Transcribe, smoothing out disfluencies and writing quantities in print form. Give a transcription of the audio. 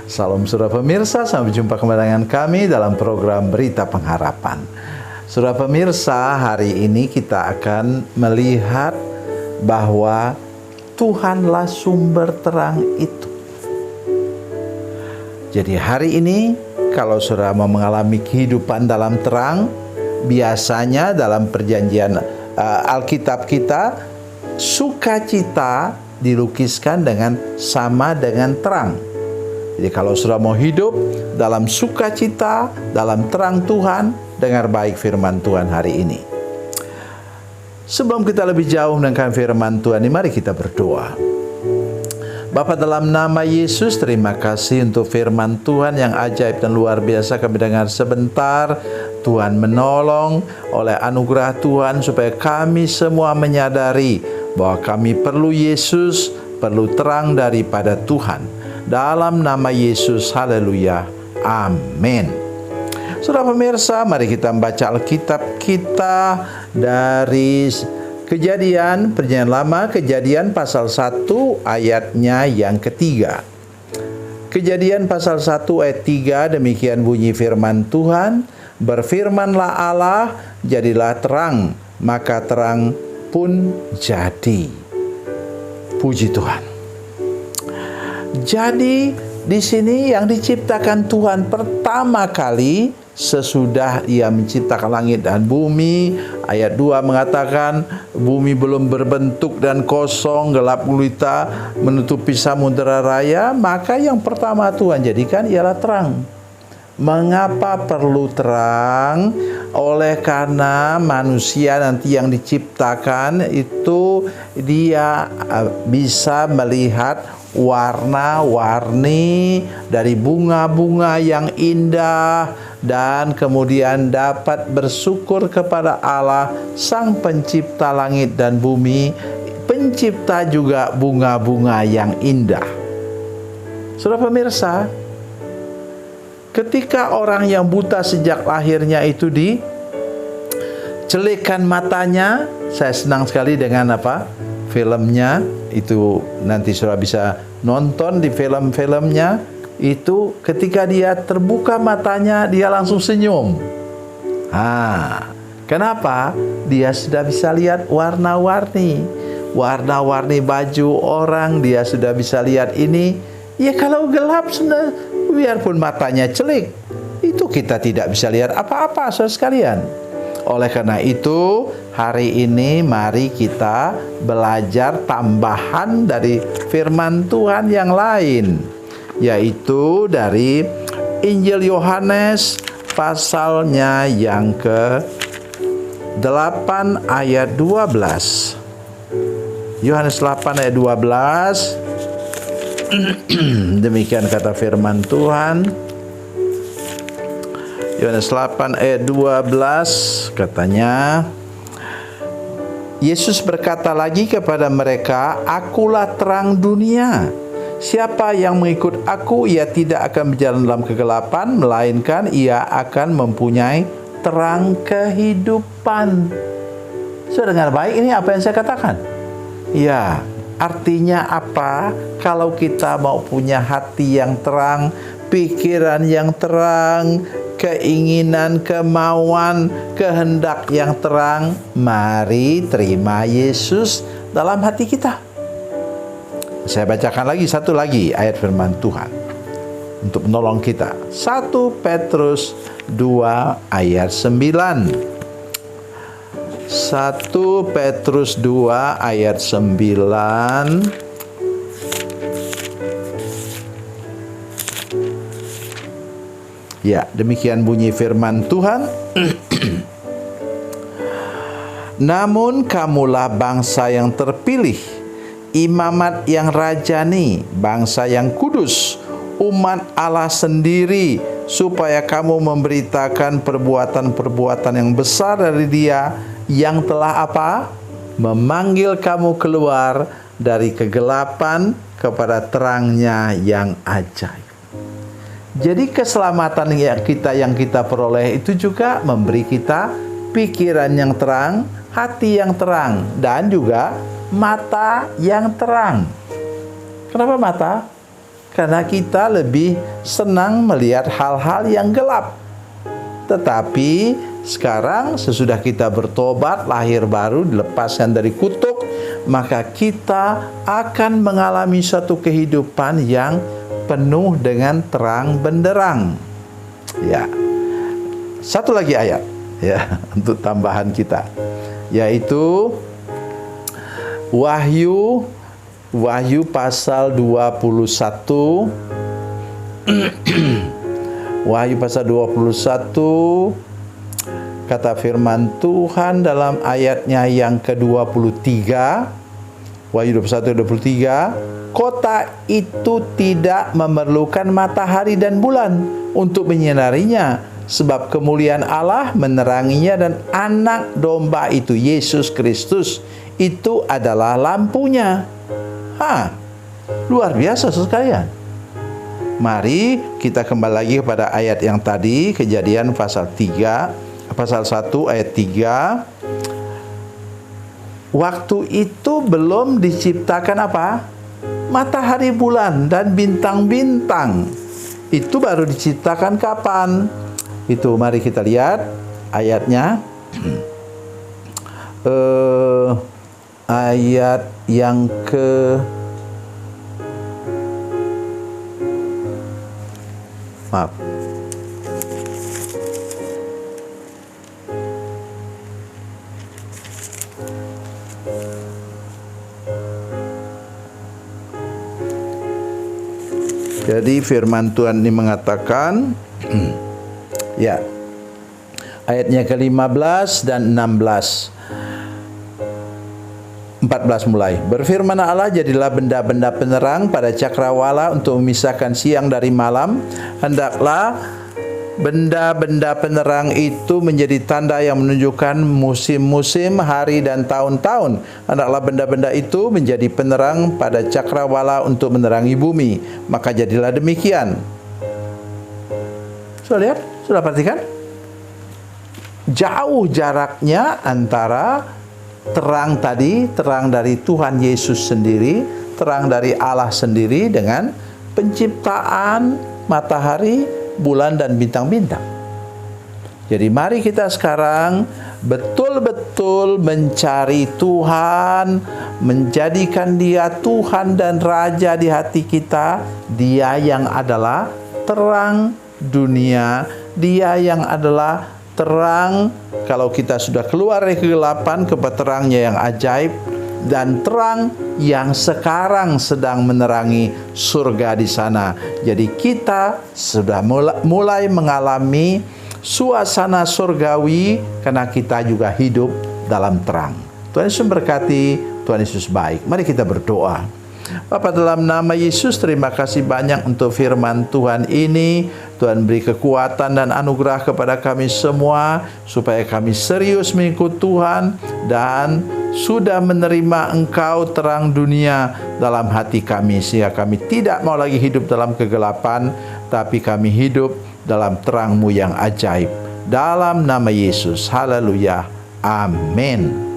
Salam saudara pemirsa, sampai jumpa kembali dengan kami dalam program Berita Pengharapan. Saudara pemirsa, hari ini kita akan melihat bahwa Tuhanlah sumber terang itu. Jadi hari ini kalau saudara mau mengalami kehidupan dalam terang, biasanya dalam perjanjian Alkitab kita, sukacita dilukiskan sama dengan terang. Jadi kalau saudara mau hidup dalam sukacita, dalam terang Tuhan, dengar baik firman Tuhan hari ini. Sebelum kita lebih jauh dengan firman Tuhan ini, mari kita berdoa. Bapa, dalam nama Yesus, terima kasih untuk firman Tuhan yang ajaib dan luar biasa kami dengar sebentar. Tuhan menolong oleh anugerah Tuhan supaya kami semua menyadari bahwa kami perlu Yesus, perlu terang daripada Tuhan. Dalam nama Yesus, haleluya, amin. Saudara pemirsa, mari kita membaca Alkitab kita dari Kejadian, Perjanjian Lama, Kejadian pasal 1 ayatnya yang ketiga. Kejadian pasal 1 ayat 3, demikian bunyi firman Tuhan, berfirmanlah Allah, jadilah terang, maka terang pun jadi. Puji Tuhan. Jadi di sini yang diciptakan Tuhan pertama kali sesudah Ia menciptakan langit dan bumi. Ayat 2 mengatakan bumi belum berbentuk dan kosong, gelap gulita menutupi samudera raya, maka yang pertama Tuhan jadikan ialah terang. Mengapa perlu terang? Oleh karena manusia nanti yang diciptakan itu dia bisa melihat warna-warni dari bunga-bunga yang indah, dan kemudian dapat bersyukur kepada Allah, Sang Pencipta langit dan bumi, pencipta juga bunga-bunga yang indah. Saudara pemirsa, ketika orang yang buta sejak lahirnya itu dicelikan matanya, saya senang sekali dengan filmnya itu, nanti saudara bisa nonton di film-filmnya itu, ketika dia terbuka matanya dia langsung senyum. Kenapa? Dia sudah bisa lihat warna-warni baju orang, dia sudah bisa lihat ini. Ya kalau gelap sudah, biarpun matanya celik, itu kita tidak bisa lihat apa-apa, saudara sekalian. Oleh karena itu, hari ini mari kita belajar tambahan dari firman Tuhan yang lain, yaitu dari Injil Yohanes pasalnya yang ke-8 ayat 12. Yohanes 8 ayat 12. Demikian kata firman Tuhan. Yohanes 8 ayat 12 katanya, Yesus berkata lagi kepada mereka, akulah terang dunia. Siapa yang mengikut aku, ia tidak akan berjalan dalam kegelapan, melainkan ia akan mempunyai terang kehidupan. Sudah dengar baik ini apa yang saya katakan? Ya, artinya apa? Kalau kita mau punya hati yang terang, pikiran yang terang, keinginan, kemauan, kehendak yang terang, mari terima Yesus dalam hati kita. Saya bacakan satu lagi ayat firman Tuhan untuk menolong kita. 1 Petrus 2 ayat 9. 1 Petrus 2 ayat 9. Ya, demikian bunyi firman Tuhan. Namun kamulah bangsa yang terpilih, imamat yang rajani, bangsa yang kudus, umat Allah sendiri, supaya kamu memberitakan perbuatan-perbuatan yang besar dari Dia yang telah memanggil kamu keluar dari kegelapan kepada terangnya yang ajaib. Jadi keselamatan yang kita peroleh itu juga memberi kita pikiran yang terang, hati yang terang, dan juga mata yang terang. Kenapa mata? karena kita lebih senang melihat hal-hal yang gelap. Tetapi sekarang sesudah kita bertobat, lahir baru, dilepaskan dari kutuk, maka kita akan mengalami suatu kehidupan yang penuh dengan terang benderang. Ya. Satu lagi ayat ya untuk tambahan kita, yaitu Wahyu pasal 21. Wahyu pasal 21, kata firman Tuhan dalam ayatnya yang ke-23, Wahyu 21:23, kota itu tidak memerlukan matahari dan bulan untuk menyinarinya, sebab kemuliaan Allah meneranginya dan anak domba itu, Yesus Kristus, itu adalah lampunya. Luar biasa sekalian. Mari kita kembali lagi kepada ayat yang tadi, Kejadian pasal 1 ayat 3. Waktu itu belum diciptakan apa? Matahari, bulan, dan bintang-bintang. Itu baru diciptakan kapan? Itu mari kita lihat ayatnya. Ayat yang Jadi firman Tuhan ini mengatakan ya, ayatnya ke-15 dan 16. 14 mulai. Berfirman Allah, jadilah benda-benda penerang pada cakrawala untuk memisahkan siang dari malam. Hendaklah benda-benda penerang itu menjadi tanda yang menunjukkan musim-musim, hari dan tahun-tahun. Hendaklah benda-benda itu menjadi penerang pada cakrawala untuk menerangi bumi. Maka jadilah demikian. Sudah lihat? Sudah perhatikan? Jauh jaraknya antara terang tadi, terang dari Tuhan Yesus sendiri, terang dari Allah sendiri, dengan penciptaan matahari, bulan, dan bintang-bintang. Jadi mari kita sekarang betul-betul mencari Tuhan, menjadikan Dia Tuhan dan Raja di hati kita. Dia yang adalah terang dunia, Dia yang adalah terang kalau kita sudah keluar dari kegelapan kepada terangnya yang ajaib, dan terang yang sekarang sedang menerangi surga di sana. Jadi kita sudah mulai mengalami suasana surgawi karena kita juga hidup dalam terang. Tuhan Yesus memberkati, Tuhan Yesus baik. Mari kita berdoa. Bapa, dalam nama Yesus, terima kasih banyak untuk firman Tuhan ini. Tuhan beri kekuatan dan anugerah kepada kami semua, supaya kami serius mengikut Tuhan dan sudah menerima Engkau terang dunia dalam hati kami, sehingga kami tidak mau lagi hidup dalam kegelapan, tapi kami hidup dalam terang-Mu yang ajaib. Dalam nama Yesus, haleluya, amin.